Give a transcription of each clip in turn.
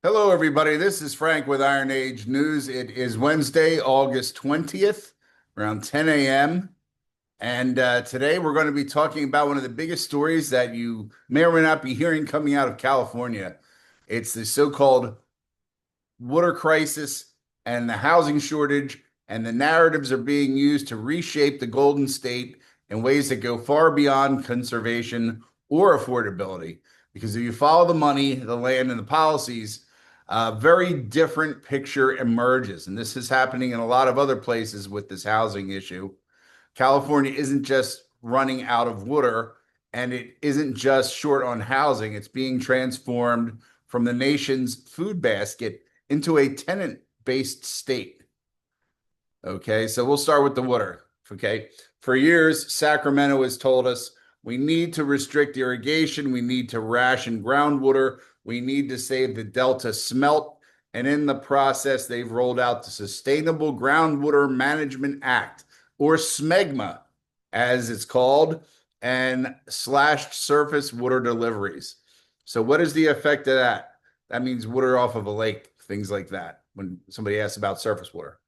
Hello, everybody. This is Frank with Iron Age News. It is Wednesday, August 20th, around 10 a.m. And today we're going to be talking about one of the biggest stories that you may or may not be hearing coming out of California. It's the so-called water crisis and the housing shortage, and the narratives are being used to reshape the Golden State in ways that go far beyond conservation or affordability. Because if you follow the money, the land, and the policies, a very different picture emerges. And this is happening in a lot of other places with this housing issue. California isn't just running out of water, and it isn't just short on housing. It's being transformed from the nation's food basket into a tenant-based state. Okay, so we'll start with the water. Okay, for years, Sacramento has told us we need to restrict irrigation, we need to ration groundwater, we need to save the Delta smelt. And in the process, they've rolled out the Sustainable Groundwater Management Act, or SMEGMA, as it's called, and slashed surface water deliveries. So, what is the effect of that? That means water off of a lake, things like that, when somebody asks about surface water.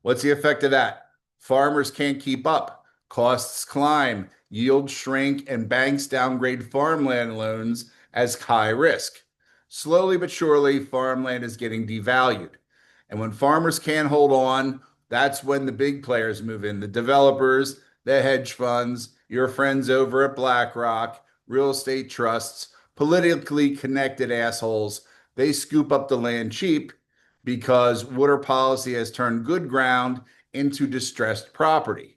What's the effect of that? Farmers can't keep up. Costs climb, yields shrink, and banks downgrade farmland loans as high risk. Slowly but surely, farmland is getting devalued. And when farmers can't hold on, that's when the big players move in, the developers, the hedge funds, your friends over at BlackRock, real estate trusts, politically connected assholes. They scoop up the land cheap because water policy has turned good ground into distressed property.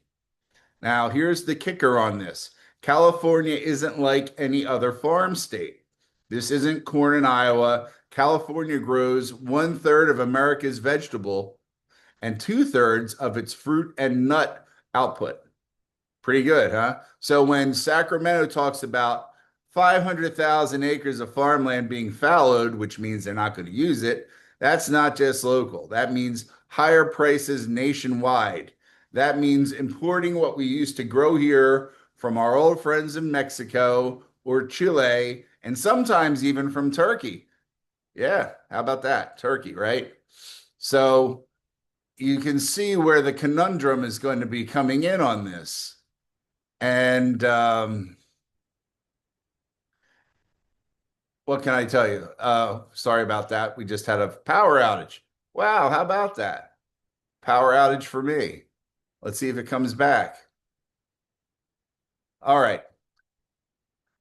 Now, here's the kicker on this. California isn't like any other farm state. This isn't corn in Iowa. California grows 1/3 of America's vegetable and 2/3 of its fruit and nut output. Pretty good, huh? So when Sacramento talks about 500,000 acres of farmland being fallowed, which means they're not going to use it, that's not just local. That means higher prices nationwide. That means importing what we used to grow here from our old friends in Mexico or Chile, and sometimes even from Turkey. Yeah, how about that? Turkey, right? So you can see where the conundrum is going to be coming in on this. And what can I tell you? Sorry about that. We just had a power outage. Wow, how about that? Power outage for me. Let's see if it comes back. All right.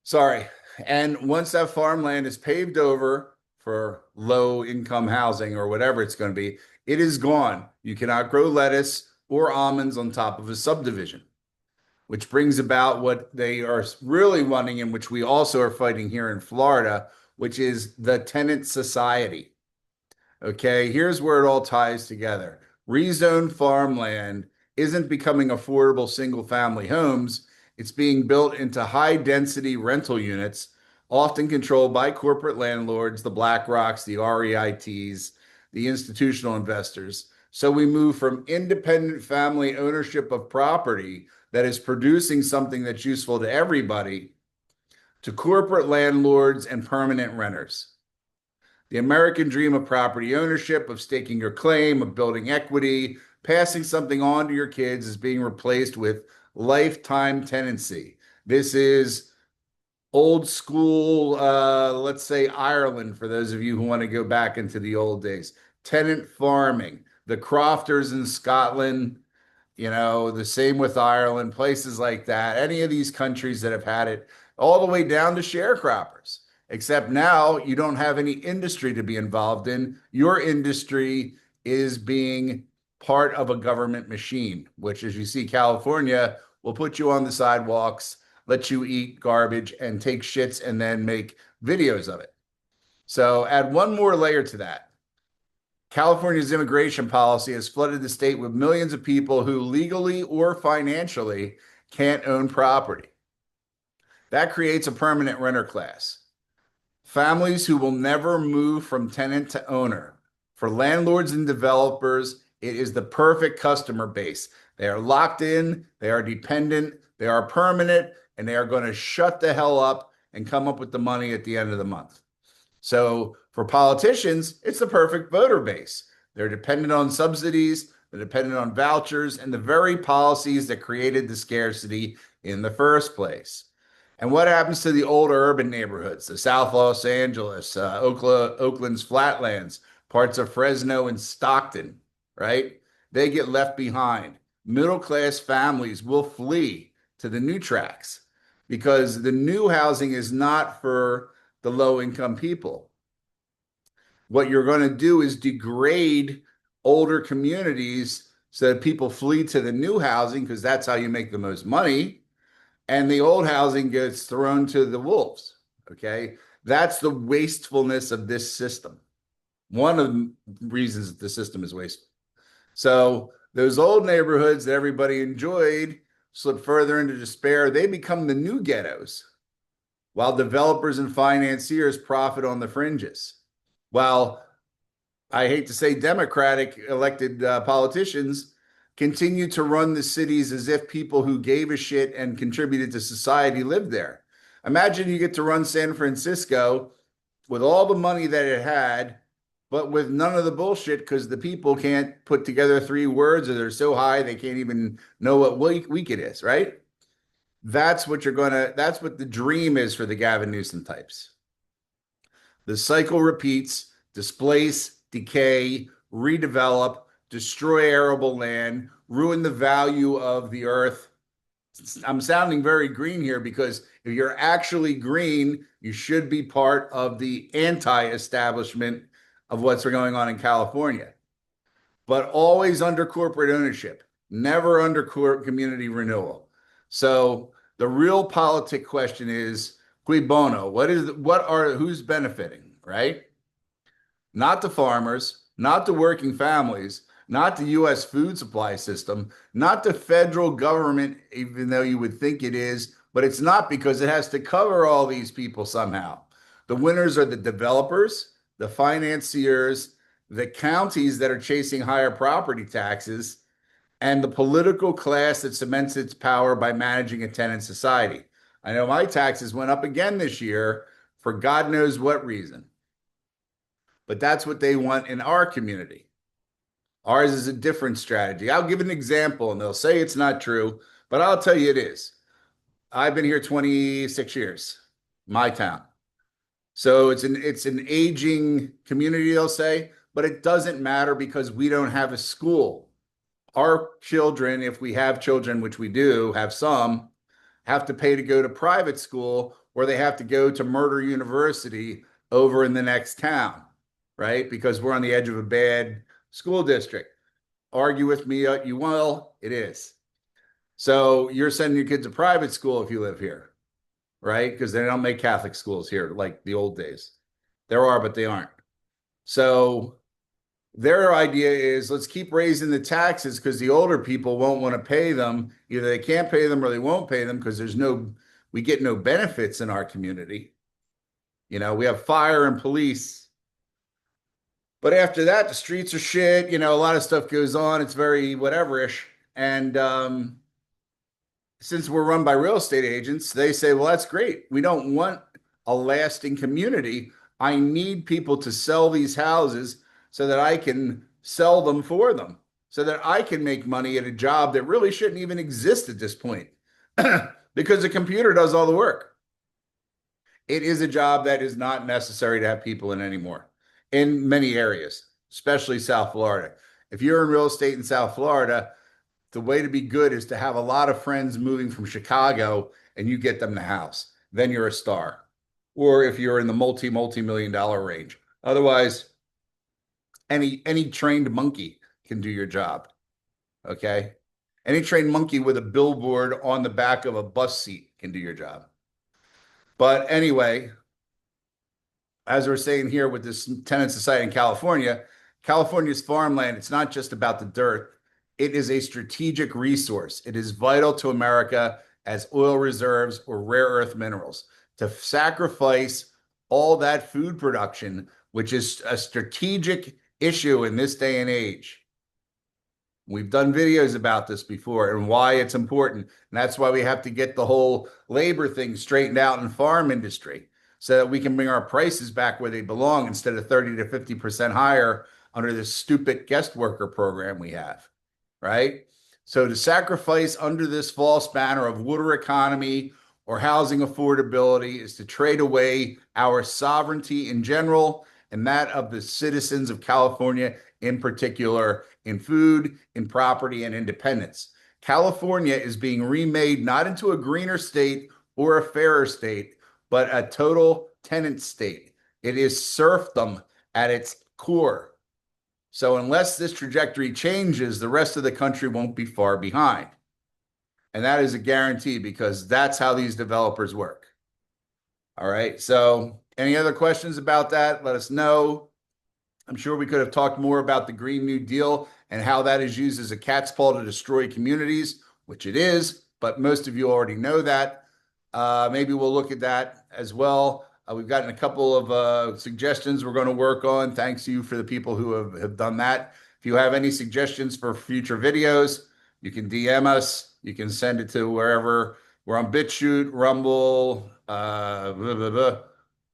Sorry. And once that farmland is paved over for low income housing or whatever it's going to be, it is gone. You cannot grow lettuce or almonds on top of a subdivision, which brings about what they are really wanting, and which we also are fighting here in Florida, which is the tenant society. Okay, here's where it all ties together. Rezoned farmland isn't becoming affordable single family homes. It's being built into high density rental units, often controlled by corporate landlords, the BlackRocks, the REITs, the institutional investors. So we move from independent family ownership of property that is producing something that's useful to everybody to corporate landlords and permanent renters. The American dream of property ownership, of staking your claim, of building equity, passing something on to your kids is being replaced with lifetime tenancy. This is old school, let's say Ireland, for those of you who want to go back into the old days. Tenant farming, the crofters in Scotland, the same with Ireland, places like that. Any of these countries that have had it, all the way down to sharecroppers. Except now you don't have any industry to be involved in. Your industry is being part of a government machine, which, as you see, California will put you on the sidewalks, let you eat garbage and take shits and then make videos of it. So add one more layer to that. California's immigration policy has flooded the state with millions of people who legally or financially can't own property. That creates a permanent renter class. Families who will never move from tenant to owner. For landlords and developers, it is the perfect customer base. They are locked in, they are dependent, they are permanent, and they are going to shut the hell up and come up with the money at the end of the month. So For politicians, it's the perfect voter base. They're dependent on subsidies, they're dependent on vouchers, and the very policies that created the scarcity in the first place. And what happens to the older urban neighborhoods, the South Los Angeles, Oakland's Flatlands, parts of Fresno and Stockton, right? They get left behind. Middle class families will flee to the new tracks because the new housing is not for the low income people. What you're going to do is degrade older communities so that people flee to the new housing because that's how you make the most money. And the old housing gets thrown to the wolves. Okay. That's the wastefulness of this system. One of the reasons that the system is wasteful. So those old neighborhoods that everybody enjoyed slip further into despair. They become the new ghettos while developers and financiers profit on the fringes. While I hate to say Democratic elected politicians continue to run the cities as if people who gave a shit and contributed to society lived there. Imagine you get to run San Francisco with all the money that it had, but with none of the bullshit because the people can't put together 3 words or they're so high they can't even know what week it is, right? That's what that's what the dream is for the Gavin Newsom types. The cycle repeats: displace, decay, redevelop, destroy arable land, ruin the value of the earth. I'm sounding very green here because if you're actually green, you should be part of the anti-establishment of what's going on in California, but always under corporate ownership, never under community renewal. So the real politic question is cui bono? Who's benefiting, right? Not the farmers, not the working families, not the U.S. food supply system, not the federal government, even though you would think it is, but it's not because it has to cover all these people somehow. The winners are the developers, the financiers, the counties that are chasing higher property taxes, and the political class that cements its power by managing a tenant society. I know my taxes went up again this year for God knows what reason, but that's what they want in our community. Ours is a different strategy. I'll give an example, and they'll say it's not true, but I'll tell you it is. I've been here 26 years, my town. So it's an aging community, they'll say, but it doesn't matter because we don't have a school. Our children, if we have children, which we do have some, have to pay to go to private school or they have to go to Murder University over in the next town, right? Because we're on the edge of a bad school district. Argue with me, you will, it is. So you're sending your kids to private school if you live here, right? Because they don't make Catholic schools here like the old days. There are, but they aren't. So their idea is let's keep raising the taxes because the older people won't want to pay them. Either they can't pay them or they won't pay them because we get no benefits in our community. You know, we have fire and police. But after that, the streets are shit. You know, a lot of stuff goes on. It's very whatever-ish. And since we're run by real estate agents, they say, well, that's great. We don't want a lasting community. I need people to sell these houses so that I can sell them for them, so that I can make money at a job that really shouldn't even exist at this point because the computer does all the work. It is a job that is not necessary to have people in anymore in many areas, especially South Florida. If you're in real estate in South Florida, the way to be good is to have a lot of friends moving from Chicago and you get them the house. Then you're a star. Or if you're in the multi-million dollar range. Otherwise, any trained monkey can do your job. Okay? Any trained monkey with a billboard on the back of a bus seat can do your job. But anyway, as we're saying here with this tenant society in California, California's farmland, it's not just about the dirt. It is a strategic resource. It is vital to America as oil reserves or rare earth minerals. To sacrifice all that food production, which is a strategic issue in this day and age. We've done videos about this before and why it's important. And that's why we have to get the whole labor thing straightened out in farm industry so that we can bring our prices back where they belong instead of 30 to 50% higher under this stupid guest worker program we have, right? So to sacrifice under this false banner of water economy or housing affordability is to trade away our sovereignty in general and that of the citizens of California in particular in food, in property, and independence. California is being remade not into a greener state or a fairer state, but a total tenant state. It is serfdom at its core. So unless this trajectory changes, the rest of the country won't be far behind. And that is a guarantee because that's how these developers work. All right. So any other questions about that? Let us know. I'm sure we could have talked more about the Green New Deal and how that is used as a cat's paw to destroy communities, which it is, but most of you already know that. Maybe we'll look at that as well. We've gotten a couple of suggestions we're going to work on. Thanks to you for the people who have done that. If you have any suggestions for future videos, you can DM us. You can send it to wherever. We're on BitChute, Rumble,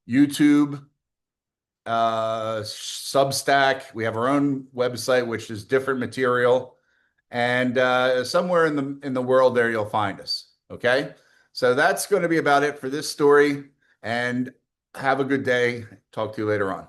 YouTube, Substack. We have our own website, which is different material. And somewhere in the world there, you'll find us. Okay. So that's going to be about it for this story. And have a good day. Talk to you later on.